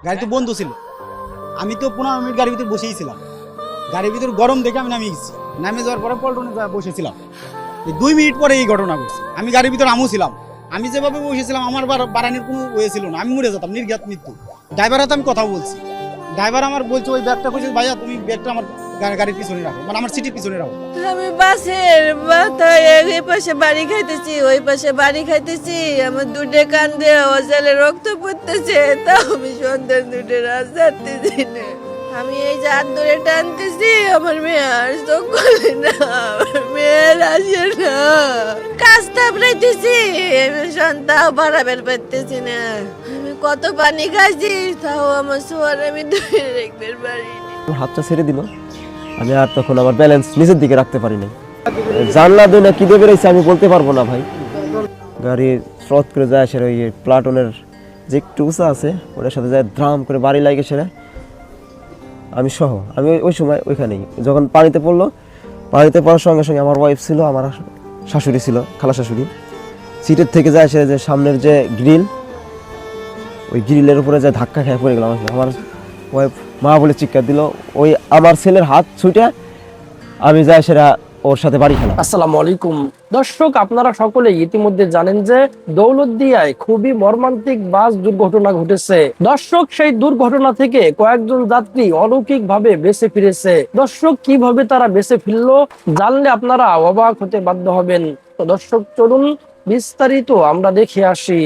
গাড়ি তো বন্ধ ছিল। আমি তো 15 মিনিট গাড়ির ভিতরে বসেই ছিলাম। গাড়ির ভিতর গরম দেখে আমি নামে গেছি। নামে যাওয়ার পরে পল্টনে বসেছিলাম। এই 2 মিনিট পরে এই ঘটনা ঘটছে। আমি গাড়ির ভিতরে আমও ছিলাম। আমি যেভাবে বসেছিলাম আমার বাড়ানোর কোনো ওয়ে ছিল না। আমি মরে যেতাম, নির্ঘাত মৃত্যু। ড্রাইভার হাতে আমি কথা বলছি। ড্রাইভার আমার বলছে ওই ব্যাগটা কইছে ভাইয়া তুমি ব্যাগটা আমার গাড়ির পিছনে রাখো, মানে আমার সিটির পিছনে রাখো। আমি বাসের মাথায় এই পাশে বাড়ি খাইতেছি, ওই পাশে বাড়ি খাইতেছি, আমার দুধে কান দিয়ে অজালে রক্ত পড়তেছে, তাও আমি সন্তান দুধে রাস্তা না। আমি এই যে হাত ধরে টানতেছি, আমার মেয়ে আর চোখ খুলে না, আমার মেয়ের আসে না। কাজ তাপড়াইতেছি, আমি সন্তান বাড়াবের পারতেছি না। আমি কত পানি খাইছি, তাও আমার সোয়ার আমি ধরে রাখতে পারিনি। হাতটা ছেড়ে দিল, আমি আর তখন আমার ব্যালেন্স নিচের দিকে রাখতে পারি নাই। জানলা দিয়ে না কি দিয়ে বেরোইছে আমি বলতে পারবো না ভাই। গাড়ি স্রোত করে যায় সেটা ওই প্লাটনের যে একটু উঁচা আছে ওটার সাথে যায় ধ্রাম করে বাড়ি লাগে সেটা আমি সহ। আমি ওই সময় ওইখানেই যখন পানিতে পড়লো, পানিতে পড়ার সঙ্গে সঙ্গে আমার ওয়াইফ ছিল, আমার শাশুড়ি ছিল, খালা শাশুড়ি। সিটের থেকে যায় সে যে সামনের যে গ্রিল, ওই গ্রিলের উপরে যে ধাক্কা খেয়ে পড়ে গেলাম। আমার ওয়াইফ মা বলে চিৎকার দিল, ওই আমার ছেলের হাত ছুটে আমি যাই সেটা ওর সাথে বাড়ি খেলাম। আসসালামু আলাইকুম দর্শক, আপনারা সকলে ইতিমধ্যে জানেন যে দৌলতদিয়ায় খুবই মর্মান্তিক বাস দুর্ঘটনা ঘটেছে। দর্শক, সেই দুর্ঘটনা থেকে কয়েকজন যাত্রী অলৌকিক ভাবে বেঁচে ফিরেছে। দর্শক, কিভাবে তারা বেঁচে ফিরলো জানলে আপনারা অবাক হতে বাধ্য হবেন। তো দর্শক, চলুন বিস্তারিত আমরা দেখে আসি।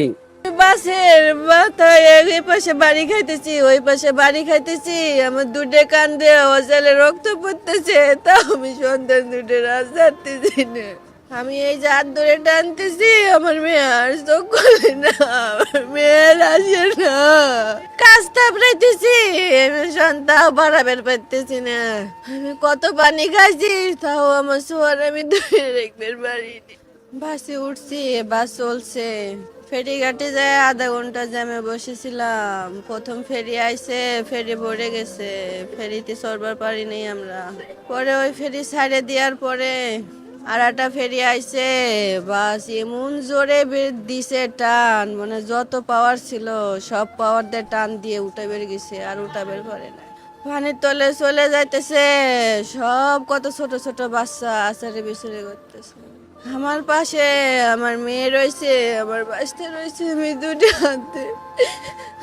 বাসের মাথায় এই পাশে বাড়ি খাইতেছি, ওই পাশে বাড়ি খাইতেছি, আমার দুধে কান দিয়ে অজালে রক্ত পড়তেছে, তাও আমি সন্তান দুধে রাস্তা না। আমি এই যে হাত ধরে টানতেছি, আমার মেয়ে আর চোখ খুলে না, আমার মেয়ের আসে না। কাজ তাপড়াইতেছি, আমি সন্তান বাড়াবের পারতেছি না। আমি কত পানি খাইছি, তাও আমার সোয়ার আমি ধরে রাখতে পারিনি। বাসে উঠছি, বাস চলছে। ফেরিঘাটে যায় আধা ঘন্টা জ্যামে বসেছিলাম। প্রথম ফেরি আইছে, ফেরি ভরে গেছে, ফেরিতে চড়বার পারি নাই আমরা। পরে ওই ফেরি ছাড়ে দেওয়ার পরে আর একটা ফেরি আইছে, বাস এমন জোরে দিছে টান, মানে যত পাওয়ার ছিল সব পাওয়ার দিয়ে টান দিয়ে উঠে বের গেছে, আর উঠা বের করে না। পানির তলে চলে যাইতেছে, সব কত ছোট ছোট বাচ্চা আচারে বিচরে করতেছে। আমার পাশে আমার মেয়ে রয়েছে, আমার বাচ্চা রয়েছে, আমি দুটো হাতে,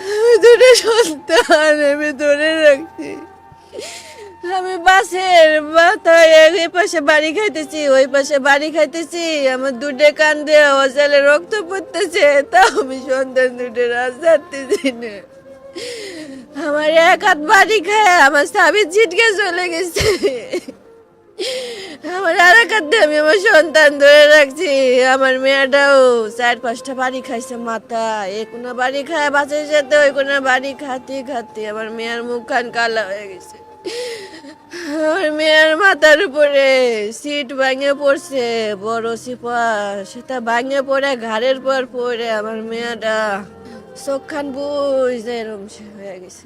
আমি দুটো সন্তান আমি ধরে রাখছি। আমি বাসের মাথায় এই পাশে বাড়ি খাইতেছি, ওই পাশে বাড়ি খাইতেছি, আমার দুধে কান দিয়ে অজালে রক্ত পড়তেছে, তাও আমি সন্তান দুটো রাস্তা না। আমার এক হাত বাড়ি খায় আমার স্বামী ছিটকে চলে গেছে, আমার আর এক হাতে আমি আমার সন্তান ধরে রাখছি। আমার মেয়েটাও 4-5টা বাড়ি খাইছে মাথা, এ কোনো বাড়ি খায় বাঁচার সাথে, ওই কোনো বাড়ি খাতে খাতে আমার মেয়ের মুখ খান কালা হয়ে গেছে। আমার মেয়ের মাথার উপরে সিট ভাঙে পড়ছে, বড় সিপা, সেটা ভাঙে পড়ে ঘাড়ের পর পড়ে আমার মেয়েটা চোখ খান বুঝে এরম হয়ে গেছে।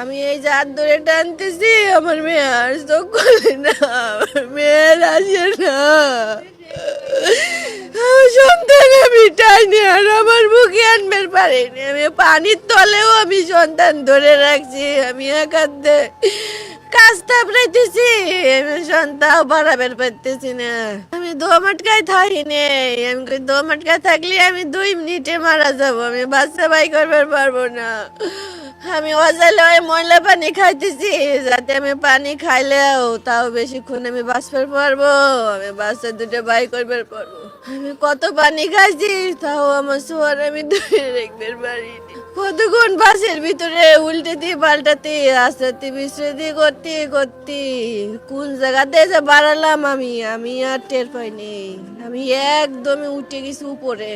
আমি এই যে হাত ধরে টানতেছি, আমার মেয়ে আর চোখ খুলে না, আমার মেয়ের আসে না। আমার সন্তান আমি টাইনি আর আমার বুকে আনবার পারিনি। আমি পানির তলেও আমি সন্তান ধরে রাখছি, আমি এক হাতে কাজ তাপড়াইতেছি, আমি সন্তান বাড়াবের পারতেছি না। আমি দোমাটকায় থাকি নেই, আমি দোমাটকায় থাকলে আমি 2 মিনিটে মারা যাবো, আমি বাচ্চা বাই করবার পারবো না। আমি অজালে ওই ময়লা পানি খাইতেছি, যাতে আমি পানি খাইলেও তাও বেশিক্ষণ আমি বাঁচবার পারবো, আমি বাচ্চা দুটো বাই করবার পারবো। আমি কত পানি খাইছি, তাও আমার সোয়ার আমি ধরে রাখতে পারিনি। কতক্ষণ বাসের ভিতরে উল্টেতে পাল্টাতে আস্তে বিশ্রাতি করতে করতে কোন জায়গাতে যে বাড়ালাম আমি আর টের পাইনি। আমি একদমই উঠে গেছি উপরে,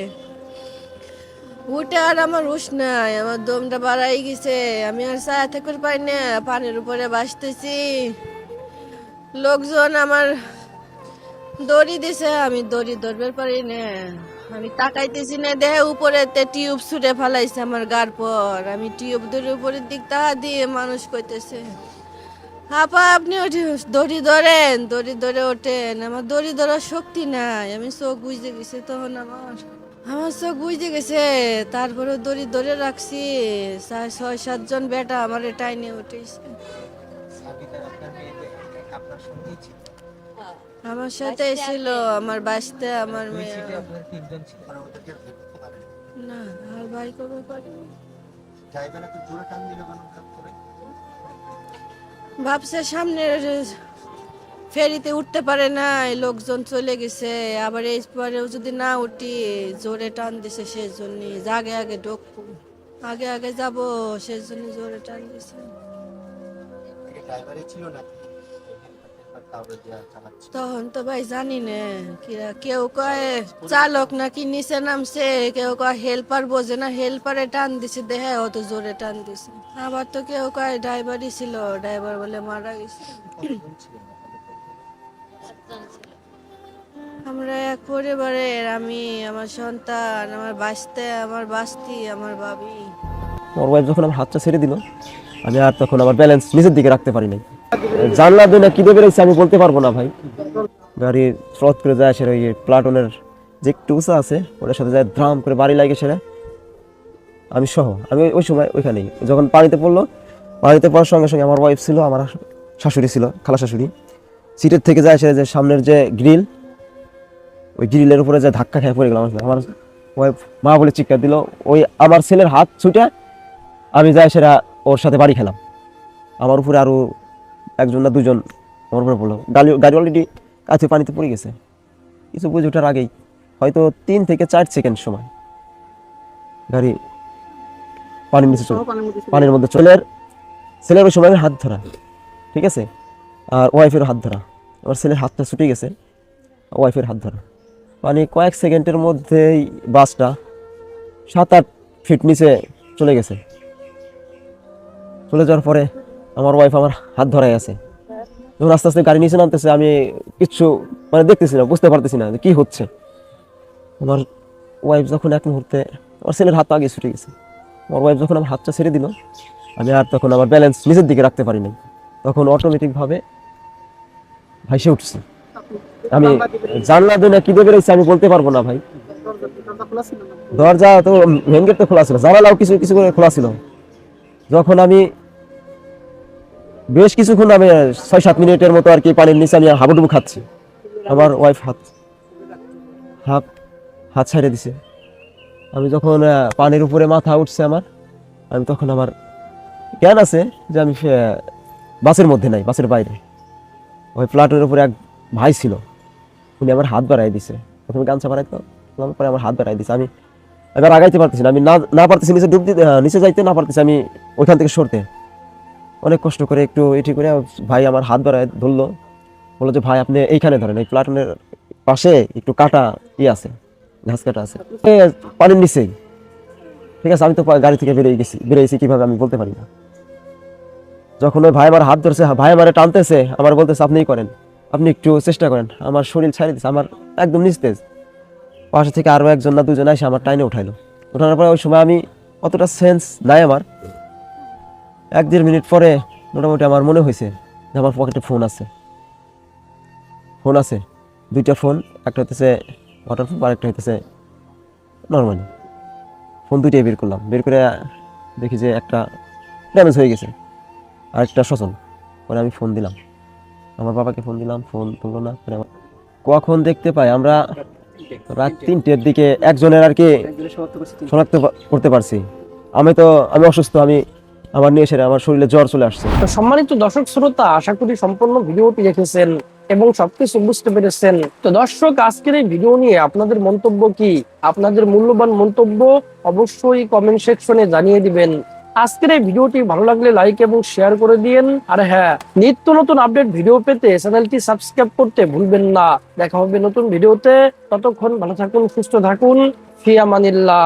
উঠে আর আমার হুঁশ নাই, আমার দমটা বাড়াই গেছে, আমি আর ছায়া থাকতে পারি না, পানির উপরে ভাসতেছি। লোকজন আমার দড়ি দিছে, আমি দড়ি ধরবার পারি না, আমি তাকাইতেছি না, দেহে উপরে টিউব ছুটে ফেলাইছে আমার গার পর, আমি টিউব ধরে উপরের দিক তাহা দিয়ে মানুষ কইতেছে আপা আপনি দড়ি ধরেন, দড়ি ধরে ওঠেন। আমার দড়ি ধরার শক্তি নাই, আমি চোখ বুঝতে গেছি তখন আমার। আমার চোখ বুঝে গেছে, তারপরে দড়ি ধরে রাখছি, 6-7 জন বেটা আমার টাইনে উঠেছে। আমার সাথে ছিল আমার বাসতে আমার মেয়ে। না আর বাই করতে পারিনি। ভাবছে সামনে ফেরিতে উঠতে পারে না, লোকজন চলে গেছে, আবার এই পরেও যদি না উঠি জোরে টান দিছে, সেই জন্য আগে আগে ঢুকবো, আগে আগে যাবো, সেই জন্য জোরে টান দিছে। তখন তো ভাই জানি না কিরা, কেউ কয় চালক নাকি নিচে নামছে, কেউ কয় হেল্পার বোঝে না, হেল্পারে টান দিছে, দেহে অত জোরে টান দিছে। আবার তো কেউ কয় ড্রাইভারই ছিল, ড্রাইভার বলে মারা গেছে। আমরা এক পরিবারের, আমি, আমার সন্তান, আমার বাস্তে, আমার বাস্তি, আমার ভাবি। আমার ওয়াইফ যখন আমার হাতটা ছেড়ে দিল, আমি আর তখন আমার ব্যালেন্স নিচের দিকে রাখতে পারি নাই। জানলা দিয়ে না কি দিয়ে বেরোইছে আমি বলতে পারবো না ভাই। গাড়ি স্রোত করে যায় সেটা ওই প্লাটনের যে একটু উঁচা আছে ওটার সাথে যায় ধ্রাম করে বাড়ি লাগে সেটা। আমি সহ আমি ওই সময় ওইখানেই, যখন পানিতে পড়লো, পানিতে পড়ার সঙ্গে সঙ্গে আমার ওয়াইফ ছিল, আমার শাশুড়ি ছিল, খালা শাশুড়ি, সিটের থেকে যায় সেটা যে সামনের যে গ্রিল, ওই গ্রিলের উপরে যে ধাক্কা খেয়ে পড়ে গেলাম। আমার ওয়াইফ মা বলে চিৎকার দিল, ওই আমার ছেলের হাত ছুটে আমি যাই সেটা ওর সাথে বাড়ি খেলাম। আমার উপরে আরও 1 না 2 জন আমার উপরে পড়লো। গাড়ি অলরেডি কাছে পানিতে পড়ে গেছে। কিছু বুঝে ওঠার আগেই হয়তো 3 থেকে 4 সেকেন্ড সময় গাড়ি পানির নিচে চলে, পানির মধ্যে ছেলের ওই সময় হাত ধরা, ঠিক আছে, আর ওয়াইফের হাত ধরা। আমার ছেলের হাতটা ছুটে গেছে, ওয়াইফের হাত ধরা। মানে কয়েক সেকেন্ডের মধ্যেই বাসটা 7-8 ফিট নিচে চলে গেছে। চলে যাওয়ার পরে আমার ওয়াইফ আমার হাত ধরাই আছে। যখন আস্তে আস্তে গাড়ি নিচে নামতেছে, আমি কিচ্ছু মানে দেখতেছি না, বুঝতে পারতেছি না যে কী হচ্ছে। আমার ওয়াইফ যখন এক মুহূর্তে, আমার ছেলের হাত আগে ছুটে গেছে, আমার ওয়াইফ যখন আমার হাতটা ছেড়ে দিল, আমি আর তখন আমার ব্যালেন্স নিচের দিকে রাখতে পারি নাই। তখন অটোমেটিকভাবে ভাইসে উঠছে। আমি জানলা দিয়ে না কি দিয়ে বেরোইছে আমি বলতে পারবো না ভাই। দরজা তো মেন গেট তো খোলা ছিল, জানালাও কিছু কিছু করে খোলা ছিল। যখন আমি বেশ কিছুক্ষণ, আমি 6-7 মিনিটের মতো আর কি পানির নিচে আমি হাবুডুবু খাচ্ছি, আমার ওয়াইফ হাত ছাড়িয়ে দিছে। আমি যখন পানির উপরে মাথা উঠছে আমার, আমি তখন আমার জ্ঞান আছে যে আমি বাসের মধ্যে নাই, বাসের বাইরে। ওই প্লাটুনের উপরে এক ভাই ছিল, উনি আমার হাত বাড়াই দিছে। প্রথমে গামছা বাড়াইতো, পরে আমার হাত বাড়াই দিছে। আমি এবার আগাইতে পারতেছি না, আমি না পারতেছি নিচে ডুব দিতে, নিচে যাইতে না পারতেছি আমি ওইখান থেকে সরতে। অনেক কষ্ট করে একটু এটি করে ভাই আমার হাত বাড়ায় ধরলো, বললো যে ভাই আপনি এইখানে ধরেন, এই প্লাটুনের পাশে একটু কাটা আছে, ঘাস কাটা আছে পানির নিচেই। ঠিক আছে, আমি তো গাড়ি থেকে বেরিয়েছি কিভাবে আমি বলতে পারি না। যখন ওই ভাই আমার হাত ধরছে, ভাই আমার টানতেছে, আমার বলতেছে আপনিই করেন, আপনি একটু চেষ্টা করেন। আমার শরীর ছাড়িয়ে দিচ্ছে, আমার একদম নিস্তেজ। পাশে থেকে আরও 1 না 2 জন এসে আমার টাইনে উঠাইলো। ওঠানোর পরে ওই সময় আমি অতটা সেন্স নাই আমার। 1-1.5 মিনিট পরে মোটামুটি আমার মনে হয়েছে যে আমার পকেটে ফোন আছে। 2টা ফোন, একটা হইতেছে ওয়াটার ফোন, আর একটা হইতেছে নর্মালি ফোন। 2টাই বের করলাম, বের করে দেখি যে একটা ড্যামেজ হয়ে গেছে, আর একটা সচল। পরে আমি ফোন দিলাম, আমার বাবাকে ফোন দিলাম, ফোন তুললো না। কখন দেখতে পাই আমরা রাত 3টের দিকে একজনের আর কি শনাক্ত করতে পারছি। আমি অসুস্থ, আমার নিয়ে এসে আমার শরীরে জ্বর চলে আসছে। তো সম্মানিত দর্শক শ্রোতা, আশা করি সম্পূর্ণ ভিডিওটি দেখেছেন এবং সবকিছু বুঝতে পেরেছেন। তো দর্শক, আজকের এই ভিডিও নিয়ে আপনাদের মন্তব্য কি? আপনাদের মূল্যবান মন্তব্য অবশ্যই কমেন্ট সেকশনে জানিয়ে দিবেন। আজকের এই ভিডিওটি ভালো লাগলে লাইক এবং শেয়ার করে দিন। আর হ্যাঁ, নিত্য নতুন আপডেট ভিডিও পেতে চ্যানেলটি সাবস্ক্রাইব করতে ভুলবেন না। দেখা হবে নতুন ভিডিওতে, ততক্ষণ ভালো থাকুন, সুস্থ থাকুন, ফি আমানিল্লাহ।